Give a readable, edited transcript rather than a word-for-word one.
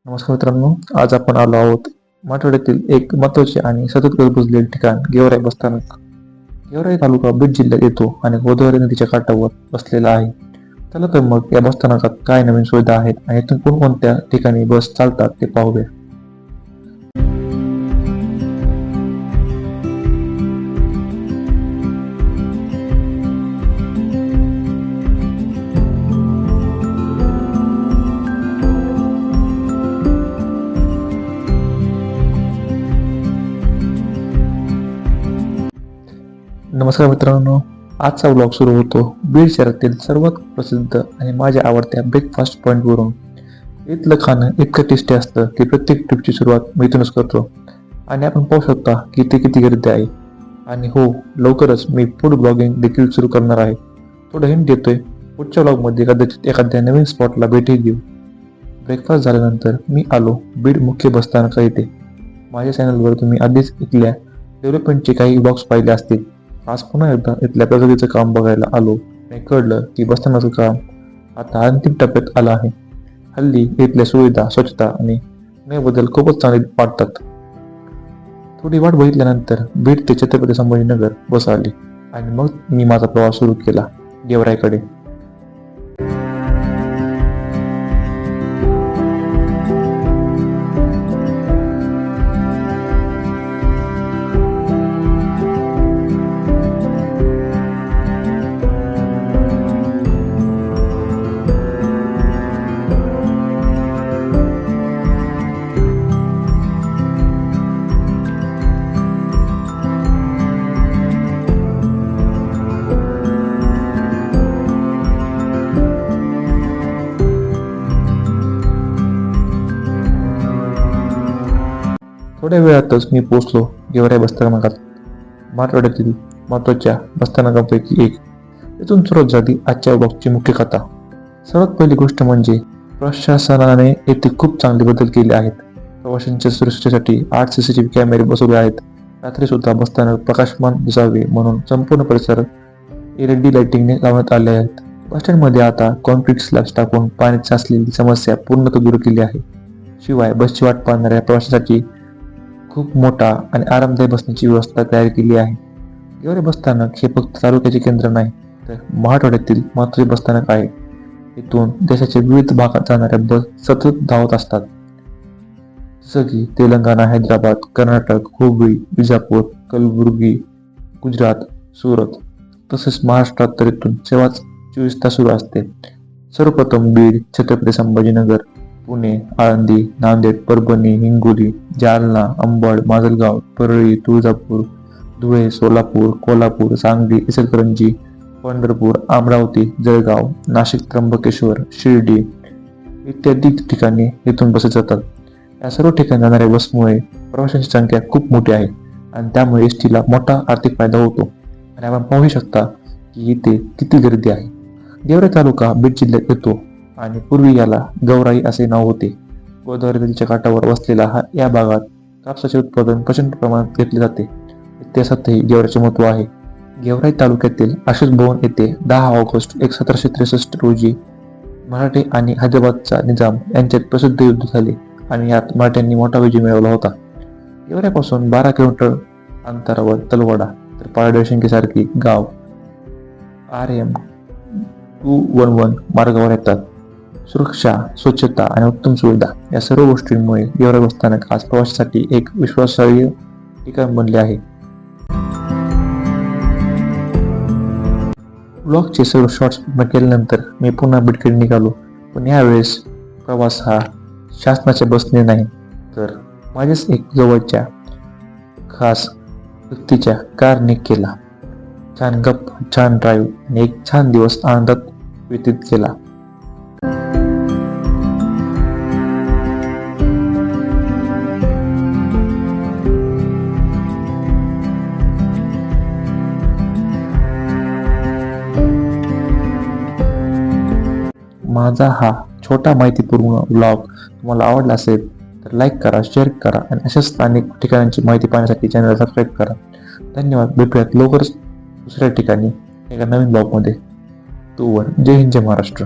नमस्कार मित्रांनो, आज आपण आलो आहोत मराठवाड्यातील एक महत्त्वाचे आणि सतत गजबजलेले ठिकाण गेवराई बसस्थानक. गेवराई तालुका बीड जिल्ह्यात येतो आणि गोदावरी नदीच्या काठावर बसलेला आहे. चला तर मग या बसस्थानकात काय नवीन सुविधा आहेत आणि इथून कोणकोणत्या ठिकाणी बस चालतात ते पाहूया. नमस्कार मित्रांनो, आजचा व्लॉग सुरू होतो बीड शहरातील सर्वात प्रसिद्ध आणि माझ्या आवडत्या ब्रेकफास्ट पॉईंटवरून. इथलं खाणं इतकं टेस्टी असतं की प्रत्येक ट्रिपची सुरुवात मी इथूनच करतो. आणि आपण पाहू शकता की इथे किती गर्दी आहे. आणि हो, लवकरच मी फूड ब्लॉगिंग देखील सुरू करणार आहे. थोडं हिंट देतोय, पुढच्या व्लॉगमध्ये कदाचित एखाद्या नवीन स्पॉटला भेटी देऊ. ब्रेकफास्ट झाल्यानंतर मी आलो बीड मुख्य बसस्थानका इथे. माझ्या चॅनलवर तुम्ही आधीच इथल्या डेव्हलपमेंटचे काही ब्लॉग्स पाहिले असतील. आज पुन्हा एकदा इथल्या प्रगतीचं काम बघायला आलो आणि कळलं की बसस्थानकाचं काम आता अंतिम टप्प्यात आलं आहे. हल्ली इथल्या सुविधा, स्वच्छता आणि बदल खूपच चांगले वाटतात. थोडी वाट बघितल्यानंतर बीड ते छत्रपती संभाजीनगर बस आली आणि मग मी माझा प्रवास सुरू केला गेवराईकडे. थोड्या वेळातच मी पोहोचलो गेवराई बसस्थानकात, मराठवाड्यातील महत्त्वाच्या बसस्थानकांपैकी एक. इथून सुरुवात झाली आजच्या ब्लॉगची मुख्य कथा. सर्वात पहिली गोष्ट म्हणजे प्रशासनाने येथे खूप चांगले बदल केले आहेत. प्रवाशांच्या सुरक्षेसाठी 8 CCTV कॅमेरे बसवले आहेत. रात्री सुद्धा बसस्थानक प्रकाशमान दिसावे म्हणून संपूर्ण परिसर LED लाइटिंगने लावण्यात आले आहेत. बसस्टँडमध्ये आता कॉन्क्रीट स्लॅब्स टाकून पाण्याची असलेली समस्या पूर्णतः दूर केली आहे. शिवाय बसची वाट पाहणाऱ्या प्रवाशांसाठी खूप मोठा आणि आरामदायी बसण्याची व्यवस्था तयार केली आहे. गेवराई बसस्थानक हे फक्त तालुक्याचे केंद्र नाही, तर मराठवाड्यातील महत्त्वाचे बसस्थानक आहे. इथून देशाच्या विविध भागात जाणाऱ्या बस सतत धावत असतात, जसं की तेलंगणा, हैदराबाद, कर्नाटक, हुबळी, विजापूर, कलबुर्गी, गुजरात, सुरत. तसेच महाराष्ट्रात तर इथून सेवाच 24 तास सुरू असते. सर्वप्रथम बीड, छत्रपती संभाजीनगर, पुणे, आळंदी, नांदेड, परभणी, हिंगोली, जालना, अंबड, माजलगाव, परळी, तुळजापूर, धुळे, सोलापूर, कोल्हापूर, सांगली, इचलकरंजी, पंढरपूर, अमरावती, जळगाव, नाशिक, त्र्यंबकेश्वर, शिर्डी इत्यादी ठिकाणी इथून बसेस जातात. या सर्व ठिकाणी जाणाऱ्या बसमुळे प्रवाशांची संख्या खूप मोठी आहे आणि त्यामुळे एसटीला मोठा आर्थिक फायदा होतो. आणि आपण पाहू शकता की इथे किती गर्दी आहे. गेवराई तालुका बीड जिल्ह्यात येतो आणि पूर्वी याला गौराई असे नाव होते. गोदावरी नदीच्या काठावर वसलेला या भागात कापसाचे उत्पादन प्रचंड प्रमाणात घेतले जाते. इतिहासातही गेवराईचे महत्त्व आहे. गेवराई तालुक्यातील आशिष भवन येथे 10 ऑगस्ट 1763 रोजी मराठे आणि हैदराबादचा निजाम यांच्यात प्रसिद्ध युद्ध झाले आणि यात मराठ्यांनी मोठा विजय मिळवला होता. गेवराईपासून 12 किलोमीटर अंतरावर तलवाडा तर पारडशंकीसारखी गाव RM 211 मार्गावर येतात. सुरक्षा, स्वच्छता आणि उत्तम सुविधा या सर्व गोष्टींमुळे गेवराई बसस्थानक आज प्रवाशांसाठी एक विश्वासार्ह ठिकाण बनले आहे. ब्लॉगचे सर्व शॉर्ट्स पूर्ण केल्यानंतर मी पुन्हा बीडकडे निघालो. पण यावेळेस प्रवास हा शासनाच्या बसने नाही, तर माझ्याच एक जवळच्या खास व्यक्तीच्या कारने केला. छान गप्पा, छान ड्राईव्ह आणि एक छान दिवस आनंदात व्यतीत केला. माझा हा छोटा माहितीपूर्ण व्लॉग तुम्हाला आवडला असेल तर लाईक करा, शेअर करा आणि अशाच स्थानिक ठिकाणांची माहिती पाहण्यासाठी चॅनलला सबस्क्राईब करा. धन्यवाद. भेटूयात लवकरच दुसऱ्या ठिकाणी एका नवीन ब्लॉगमध्ये. तोवर जय हिंद, जय महाराष्ट्र.